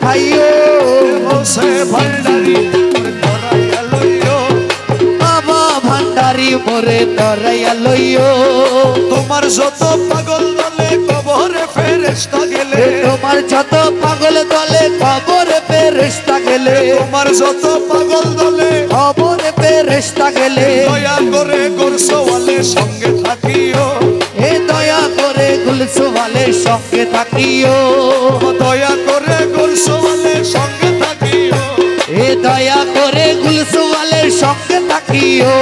খাইও হোসে ভান্ডারি ধরাইয়া লইও বাবা ভান্ডারি মোরে ধরাইয়া লইও তোমার যত পাগল দলে কবরে ফেরেশতা গেলে তোমার যত পাগল দলে কবরে ফেরেশতা গেলে তোমার যত পাগল দলে কবরে ফেরেশতা গেলে দয়া করে গোরসওয়ালের সঙ্গে থাকিও এ দয়া করে গুলসওয়ালের সঙ্গে থাকিও দয়া করে গোরসওয়ালের সঙ্গে থাকিও এ দয়া করে গুলসওয়ালের সঙ্গে থাকিও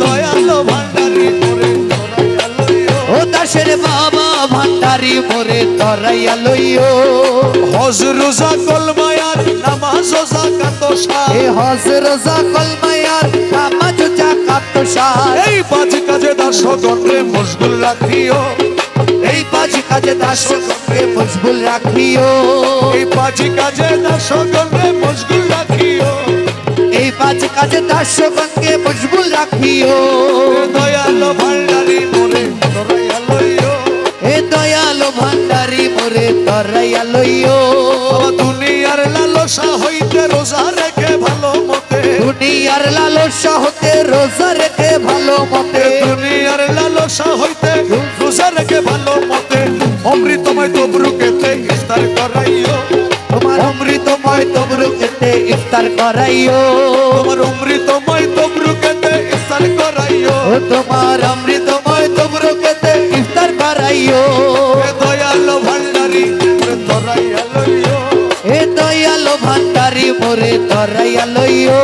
দয়ালো ভান্ডারি করে ধরাইয়া লইও ও দাসের বাবা ভান্ডারি মোরে ধরাইয়া লইও হজ রোজা কলমায়ার নামাজ যাকাত এ হজ রোজা কলমায়ার নামাজ যাকাত সার এই পাঁচ কাজে দাসগণকে মশগুল রাখিও এই পাঁচ কাজে দাসগণকে মশগুল রাখিও এই পাঁচ কাজে দাসগণকে মশগুল রাখিও এই পাঁচ কাজে দাসগণকে মশগুল রাখিও দয়ালো ভান্ডারি মোরে ধরাইয়া লইও এ দয়ালো ভান্ডারি মোরে ধরাইয়া লইও দুনিয়ার লালসা হইতে রোজা রেখে ভালো মতে দুনিয়ার লালসা হতে রোজা রেখে ভালো মতে দুনিয়ার লালসা হইতে রোজা রেখে ভালো মতে অমৃতময় তবরুকেতে ইফতার করাইও তোমার অমৃতময় তবরুকেতে ইফতার করাইও তোমার অমৃতময় তবরুকেতে ইফতার করাইও ও তোমার অমৃতময় তবরুকেতে ইফতার করাইও দয়ালো ভান্ডারি ধরাইয়া লইও এ দয়ালো ভান্ডারি মোরে ধরাইয়া লইও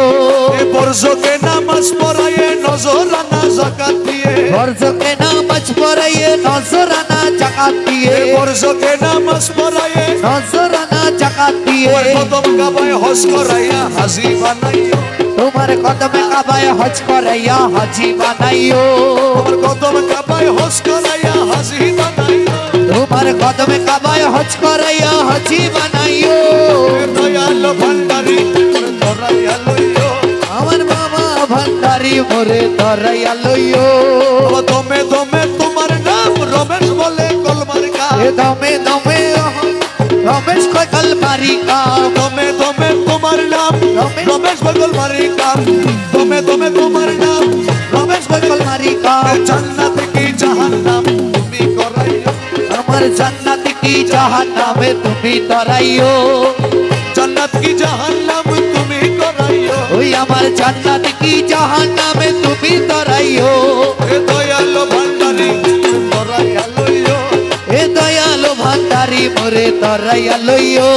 এ বর্জকে নামাজ পড়াইয়ে নজরানা যাকাত দিয়ে বর্জকে নামাজ পড়াইয়ে নজরানা জাকাত দিয়ে বর্জকে নামাজ পড়াইয়ে নজরানা জাকাত দিয়ে কদম কাবায় হজ করাইয়া হাজি বানাইও তোমার কদমে কাবায় হজ করাইয়া হাজি বানাইও তোমার কদম কাবায় হজ করাইয়া হাজি বানাইও তোমার কদমে কাবায় হজ করাইয়া হাজি বানাইও দয়ালো ভান্ডারি ধরাইয়া লইও আমার বাবা ভান্ডারি মোরে ধরাইয়া লইও দমে দমে তোমার নাম রমেশ বলে কলমার কা এ দমে দমে রমেশ কল মারিকা দমে দমে তোমার নাম রমেশ বগল মারিকা দমে দমে তোমার নাম রমেশ কল মারিকা জান্নাত কি জাহান্নাম তুমি করাইও আমার জান্নাত কি জাহান্নামে তুমি ধরাইও জান্নাত কি জাহান্নাম তুমি করাইও ওই আমার জান্নাত কি জাহান্নামে তুমি ধরাইও এ দয়ালো ভান্ডারি ধরাইয়া লইও এ দয়ালো ভান্ডারি মোরে ধরাইয়া লইও।